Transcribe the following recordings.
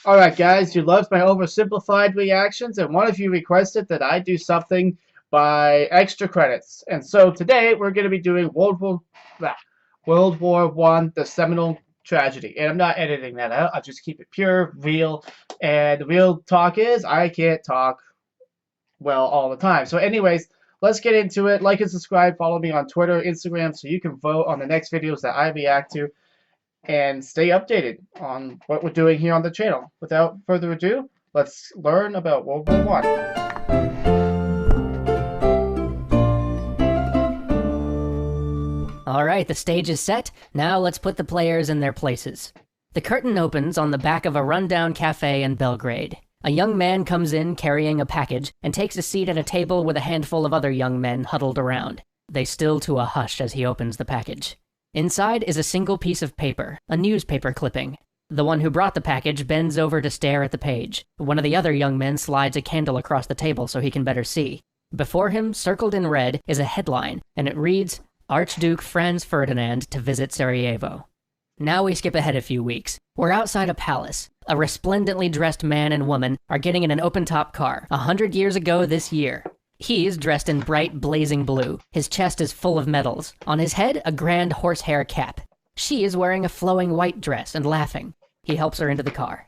Alright, guys, you loved my oversimplified reactions, and one of you requested that I do something by extra credits. And so today we're going to be doing World War One, the Seminole Tragedy. And I'm not editing that out, I'll just keep it pure, real. And the real talk is I can't talk well all the time. So, anyways, let's get into it. Like and subscribe, follow me on Twitter, Instagram, so you can vote on the next videos that I react to and stay updated on what we're doing here on the channel. Without further ado, let's learn about World War One. All right, the stage is set. Now let's put the players in their places. The curtain opens on the back of a rundown cafe in Belgrade. A young man comes in carrying a package and takes a seat at a table with a handful of other young men huddled around. They still to a hush as he opens the package. Inside is a single piece of paper, a newspaper clipping. The one who brought the package bends over to stare at the page. One of the other young men slides a candle across the table so he can better see. Before him, circled in red, is a headline, and it reads, Archduke Franz Ferdinand to visit Sarajevo. Now we skip ahead a few weeks. We're outside a palace. A resplendently dressed man and woman are getting in an open-top car, 100 years ago this year. He's dressed in bright, blazing blue. His chest is full of medals. On his head, a grand horsehair cap. She is wearing a flowing white dress and laughing. He helps her into the car.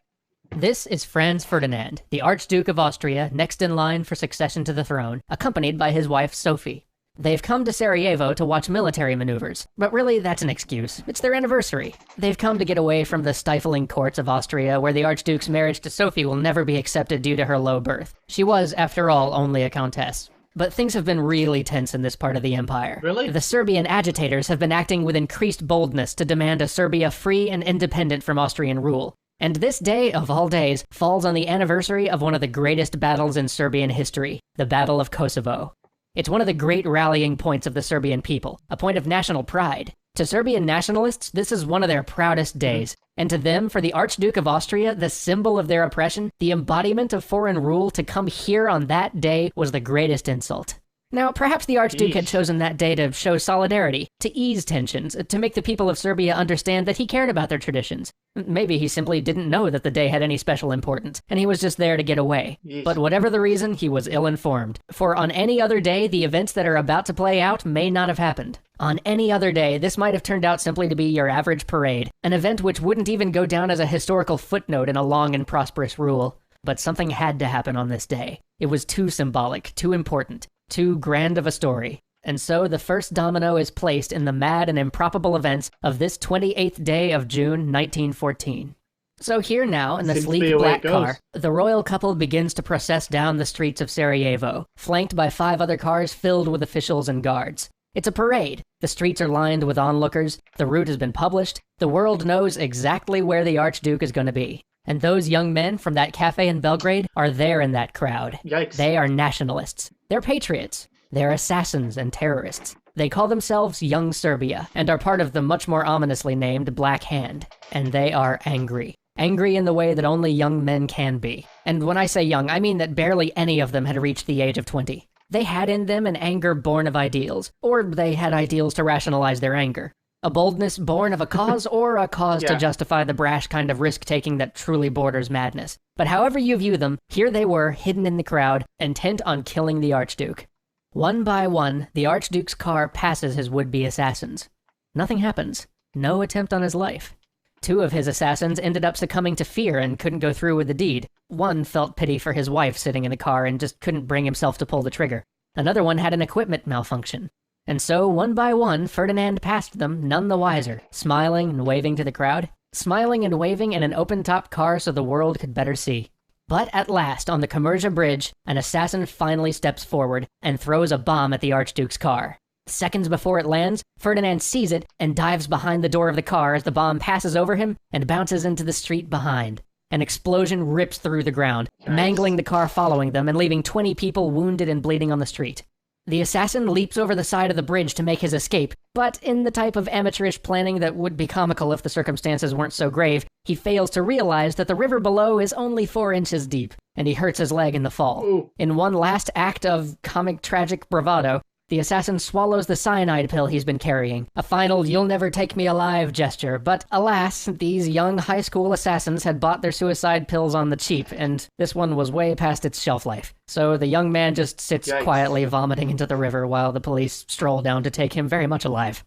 This is Franz Ferdinand, the Archduke of Austria, next in line for succession to the throne, accompanied by his wife Sophie. They've come to Sarajevo to watch military maneuvers, but really that's an excuse. It's their anniversary. They've come to get away from the stifling courts of Austria, where the Archduke's marriage to Sophie will never be accepted due to her low birth. She was, after all, only a countess. But things have been really tense in this part of the empire. Really? The Serbian agitators have been acting with increased boldness to demand a Serbia free and independent from Austrian rule. And this day, of all days, falls on the anniversary of one of the greatest battles in Serbian history, the Battle of Kosovo. It's one of the great rallying points of the Serbian people, a point of national pride. To Serbian nationalists, this is one of their proudest days. And to them, for the Archduke of Austria, the symbol of their oppression, the embodiment of foreign rule, to come here on that day was the greatest insult. Now, perhaps the Archduke had chosen that day to show solidarity, to ease tensions, to make the people of Serbia understand that he cared about their traditions. Maybe he simply didn't know that the day had any special importance, and he was just there to get away. But whatever the reason, he was ill-informed. For on any other day, the events that are about to play out may not have happened. On any other day, this might have turned out simply to be your average parade, an event which wouldn't even go down as a historical footnote in a long and prosperous rule. But something had to happen on this day. It was too symbolic, too important. Too grand of a story. And so the first domino is placed in the mad and improbable events of this 28th day of June 1914. So here now, in the sleek black car, the royal couple begins to process down the streets of Sarajevo, flanked by 5 other cars filled with officials and guards. It's a parade. The streets are lined with onlookers, the route has been published, the world knows exactly where the Archduke is going to be. And those young men from that cafe in Belgrade are there in that crowd. Yikes. They are nationalists. They're patriots. They're assassins and terrorists. They call themselves Young Serbia, and are part of the much more ominously named Black Hand. And they are angry. Angry in the way that only young men can be. And when I say young, I mean that barely any of them had reached the age of 20. They had in them an anger born of ideals, or they had ideals to rationalize their anger. A boldness born of a cause, or a cause to justify the brash kind of risk-taking that truly borders madness. But however you view them, here they were, hidden in the crowd, intent on killing the Archduke. One by one, the Archduke's car passes his would-be assassins. Nothing happens. No attempt on his life. 2 of his assassins ended up succumbing to fear and couldn't go through with the deed. One felt pity for his wife sitting in the car and just couldn't bring himself to pull the trigger. Another one had an equipment malfunction. And so, one by one, Ferdinand passed them, none the wiser, smiling and waving to the crowd, smiling and waving in an open-top car so the world could better see. But at last, on the Kamerja Bridge, an assassin finally steps forward and throws a bomb at the Archduke's car. Seconds before it lands, Ferdinand sees it and dives behind the door of the car as the bomb passes over him and bounces into the street behind. An explosion rips through the ground, mangling the car following them and leaving 20 people wounded and bleeding on the street. The assassin leaps over the side of the bridge to make his escape, but in the type of amateurish planning that would be comical if the circumstances weren't so grave, he fails to realize that the river below is only 4 inches deep, and he hurts his leg in the fall. In one last act of comic tragic bravado, The assassin swallows the cyanide pill he's been carrying, a final "you'll never take me alive" gesture, but alas, these young high school assassins had bought their suicide pills on the cheap, and this one was way past its shelf life. So the young man just sits quietly vomiting into the river while the police stroll down to take him very much alive.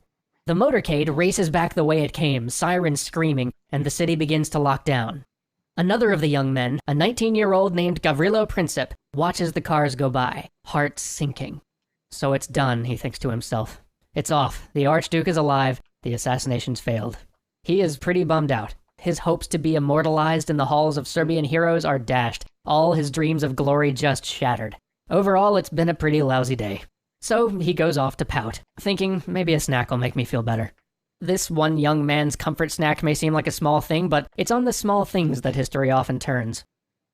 The motorcade races back the way it came, sirens screaming, and the city begins to lock down. Another of the young men, a 19-year-old named Gavrilo Princip, watches the cars go by, heart sinking. So it's done, he thinks to himself. It's off. The Archduke is alive. The assassination's failed. He is pretty bummed out. His hopes to be immortalized in the halls of Serbian heroes are dashed. All his dreams of glory just shattered. Overall, it's been a pretty lousy day. So he goes off to pout, thinking maybe a snack will make me feel better. This one young man's comfort snack may seem like a small thing, but it's on the small things that history often turns.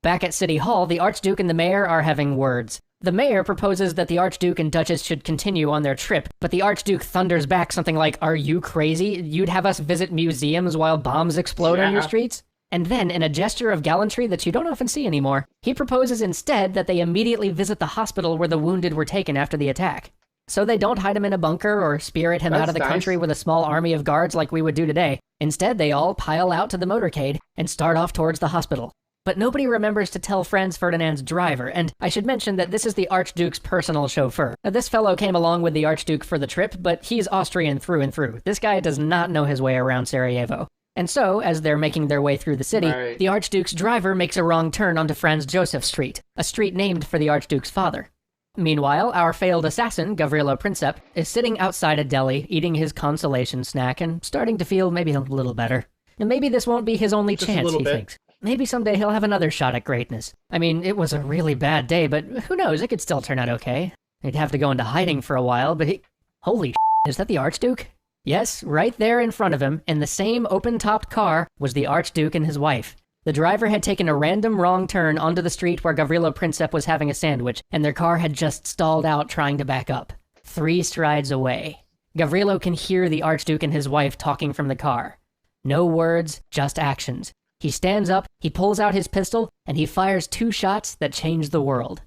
Back at City Hall, the Archduke and the mayor are having words. The mayor proposes that the Archduke and Duchess should continue on their trip, but the Archduke thunders back something like, "Are you crazy? You'd have us visit museums while bombs explode on your streets?" And then, in a gesture of gallantry that you don't often see anymore, he proposes instead that they immediately visit the hospital where the wounded were taken after the attack. So they don't hide him in a bunker or spirit him out of the country with a small army of guards like we would do today. Instead, they all pile out to the motorcade and start off towards the hospital. But nobody remembers to tell Franz Ferdinand's driver, and I should mention that this is the Archduke's personal chauffeur. Now, this fellow came along with the Archduke for the trip, but he's Austrian through and through. This guy does not know his way around Sarajevo. And so, as they're making their way through the city, the Archduke's driver makes a wrong turn onto Franz Josef Street, a street named for the Archduke's father. Meanwhile, our failed assassin, Gavrilo Princip, is sitting outside a deli, eating his consolation snack and starting to feel maybe a little better. And maybe this won't be his only chance, he thinks. Maybe someday he'll have another shot at greatness. I mean, it was a really bad day, but who knows, it could still turn out okay. He'd have to go into hiding for a while, but Holy is that the Archduke? Yes, right there in front of him, in the same open-topped car, was the Archduke and his wife. The driver had taken a random wrong turn onto the street where Gavrilo Princip was having a sandwich, and their car had just stalled out trying to back up. 3 strides away. Gavrilo can hear the Archduke and his wife talking from the car. No words, just actions. He stands up, he pulls out his pistol, and he fires 2 shots that change the world.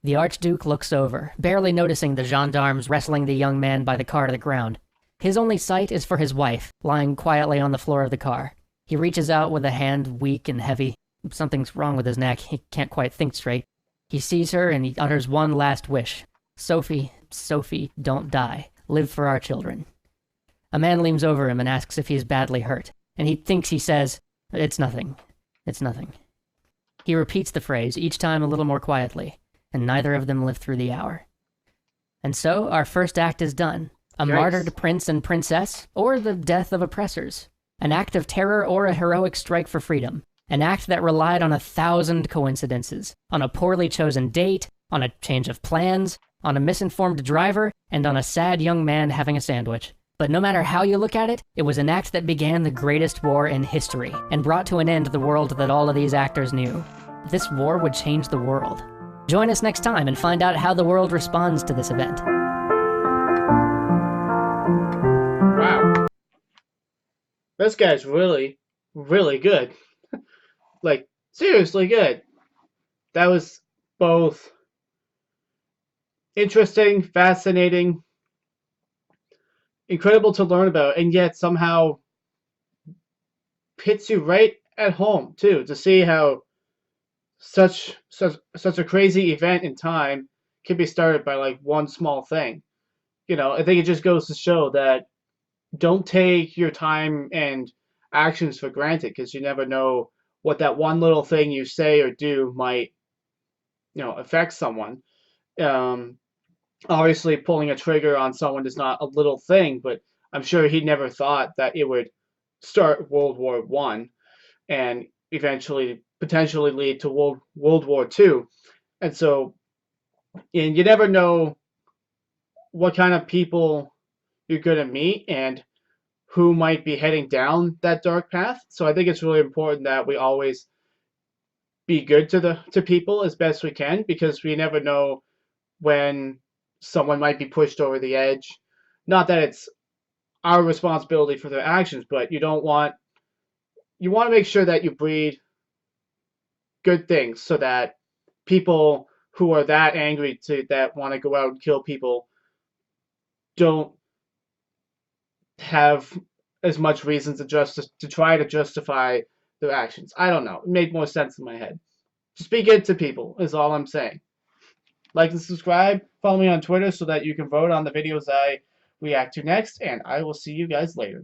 The Archduke looks over, barely noticing the gendarmes wrestling the young man by the car to the ground. His only sight is for his wife, lying quietly on the floor of the car. He reaches out with a hand weak and heavy. Something's wrong with his neck. He can't quite think straight. He sees her and he utters one last wish. "Sophie, Sophie, don't die. Live for our children." A man leans over him and asks if he's badly hurt, and he thinks he says, "It's nothing. It's nothing." He repeats the phrase, each time a little more quietly, and neither of them live through the hour. And so our first act is done. A martyred prince and princess, or the death of oppressors. An act of terror or a heroic strike for freedom. An act that relied on 1,000 coincidences. On a poorly chosen date, on a change of plans, on a misinformed driver, and on a sad young man having a sandwich. But no matter how you look at it, it was an act that began the greatest war in history, and brought to an end the world that all of these actors knew. This war would change the world. Join us next time and find out how the world responds to this event. Wow. This guy's really, really good. Like, seriously good. That was both interesting, fascinating, incredible to learn about, and yet somehow hits you right at home, too, to see how such a crazy event in time can be started by, like, one small thing. You know, I think it just goes to show that don't take your time and actions for granted, because you never know what that one little thing you say or do might, affect someone. Obviously, pulling a trigger on someone is not a little thing, but I'm sure he never thought that it would start World War I and eventually potentially lead to World War II. And so, and you never know what kind of people you're going to meet and who might be heading down that dark path. So I think it's really important that we always be good to people as best we can, because we never know when someone might be pushed over the edge. Not that it's our responsibility for their actions, but you want to make sure that you breed good things so that people who are that angry that want to go out and kill people don't have as much reason to try to justify their actions. I don't know. It made more sense in my head. Speak it to people is all I'm saying. Like and subscribe. Follow me on Twitter so that you can vote on the videos I react to next, and I will see you guys later.